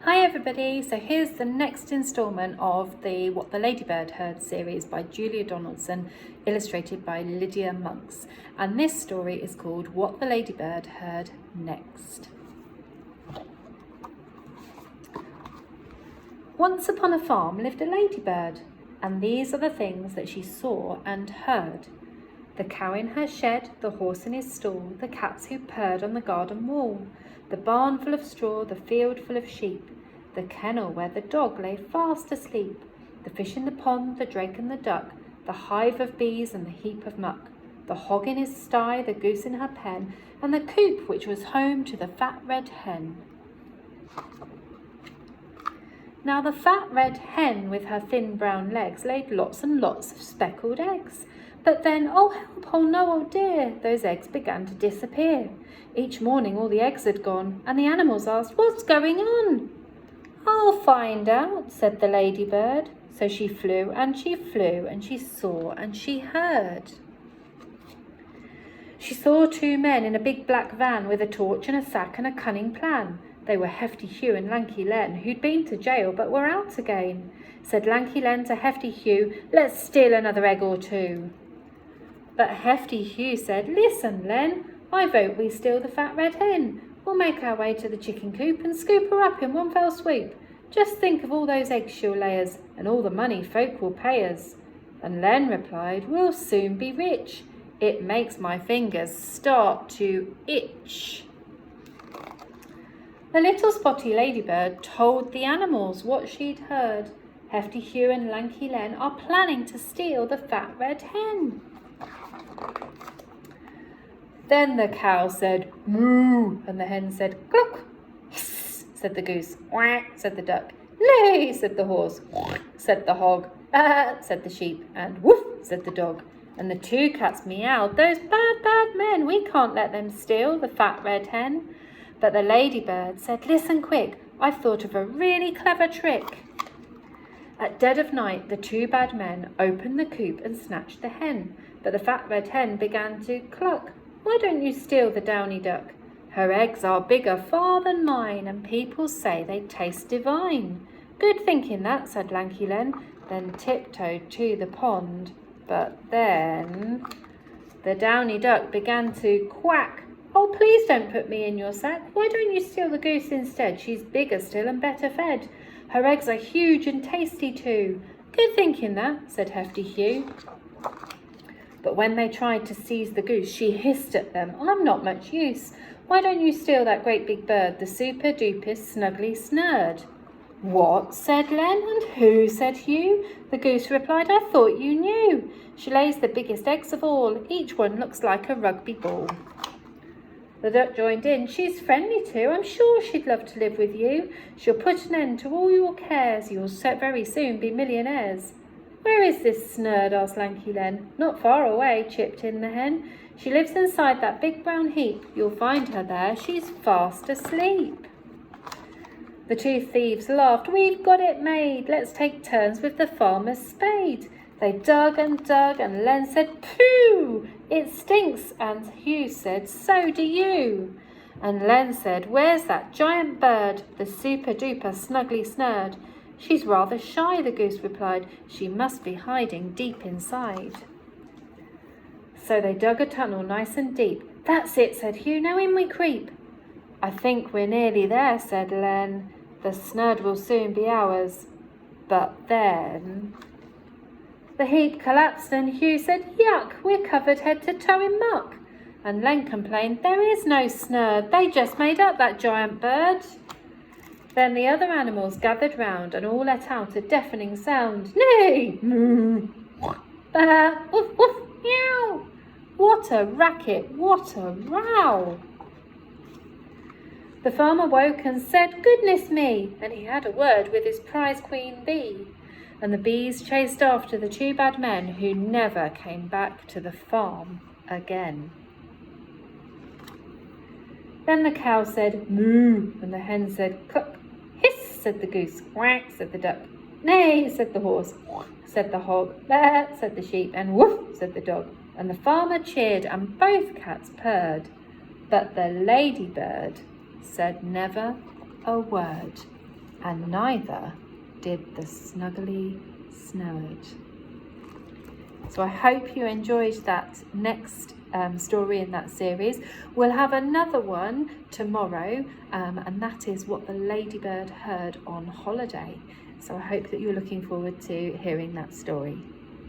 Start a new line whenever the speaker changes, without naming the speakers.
Hi everybody, so here's the next instalment of the What the Ladybird Heard series by Julia Donaldson, illustrated by Lydia Monks. And this story is called What the Ladybird Heard Next. Once upon a farm lived a ladybird, and these are the things that she saw and heard. The cow in her shed, the horse in his stall, the cats who purred on the garden wall, the barn full of straw, the field full of sheep, the kennel where the dog lay fast asleep, the fish in the pond, the drake and the duck, the hive of bees and the heap of muck, the hog in his sty, the goose in her pen, and the coop which was home to the fat red hen. Now the fat red hen with her thin brown legs laid lots and lots of speckled eggs. But then, oh help, oh no, oh dear, those eggs began to disappear. Each morning all the eggs had gone, and the animals asked, "What's going on?" "I'll find out," said the ladybird. So she flew, and she flew, and she saw, and she heard. She saw two men in a big black van with a torch and a sack and a cunning plan. They were Hefty Hugh and Lanky Len, who'd been to jail but were out again. Said Lanky Len to Hefty Hugh, "Let's steal another egg or two." But Hefty Hugh said, "Listen, Len, I vote we steal the fat red hen. We'll make our way to the chicken coop and scoop her up in one fell swoop. Just think of all those eggs she'll lay us, and all the money folk will pay us." And Len replied, "We'll soon be rich. It makes my fingers start to itch." The little spotty ladybird told the animals what she'd heard. Hefty Hugh and Lanky Len are planning to steal the fat red hen. Then the cow said, "Moo," and the hen said, "Cluck." "Hiss," said the goose. "Quack," said the duck. "Neigh," said the horse. "Quack," said the hog. "Ah," said the sheep. And "Woof," said the dog. And the two cats meowed, "Those bad, bad men, we can't let them steal the fat red hen." But the ladybird said, "Listen quick, I've thought of a really clever trick." At dead of night, the two bad men opened the coop and snatched the hen. But the fat red hen began to cluck. "Why don't you steal the downy duck? Her eggs are bigger far than mine, and people say they taste divine." "Good thinking that," said Lanky Len, then tiptoed to the pond. But then the downy duck began to quack. "Oh, please don't put me in your sack. Why don't you steal the goose instead? She's bigger still and better fed. Her eggs are huge and tasty too." "Good thinking that," said Hefty Hugh. But when they tried to seize the goose, she hissed at them, "I'm not much use. Why don't you steal that great big bird, the super-dupest snuggly snurd?" "What?" said Len. "And who?" said Hugh. The goose replied, "I thought you knew. She lays the biggest eggs of all. Each one looks like a rugby ball." The duck joined in. "She's friendly too. I'm sure she'd love to live with you. She'll put an end to all your cares. You'll very soon be millionaires." "Where is this snurd?" asked Lanky Len. "Not far away," chipped in the hen. "She lives inside that big brown heap. You'll find her there. She's fast asleep." The two thieves laughed. "We've got it made. Let's take turns with the farmer's spade." They dug, and Len said, "Pooh, it stinks," and Hugh said, "So do you." And Len said, "Where's that giant bird, the super-duper snuggly snurd?" "She's rather shy," the goose replied. "She must be hiding deep inside." So they dug a tunnel nice and deep. "That's it," said Hugh. "Now in we creep." "I think we're nearly there," said Len. "The snurd will soon be ours." But then the heap collapsed, and Hugh said, "Yuck, we're covered head to toe in muck." And Len complained, "There is no snurd. They just made up that giant bird." Then the other animals gathered round and all let out a deafening sound. "Neigh, moo, bah, woof, woof, meow." What a racket, what a row! The farmer woke and said, "Goodness me," and he had a word with his prize queen bee. And the bees chased after the two bad men, who never came back to the farm again. Then the cow said, "Moo," and the hen said, "Cluck." "Hiss," said the goose. "Quack," said the duck. "Neigh," said the horse. "Quack," said the hog. "Bah," said the sheep. And "Woof," said the dog. And the farmer cheered, and both cats purred. But the ladybird said never a word. and neither did the snuggly snoward. So I hope you enjoyed that next story in that series. We'll have another one tomorrow, and that is what the Ladybird heard on holiday. So I hope that you're looking forward to hearing that story.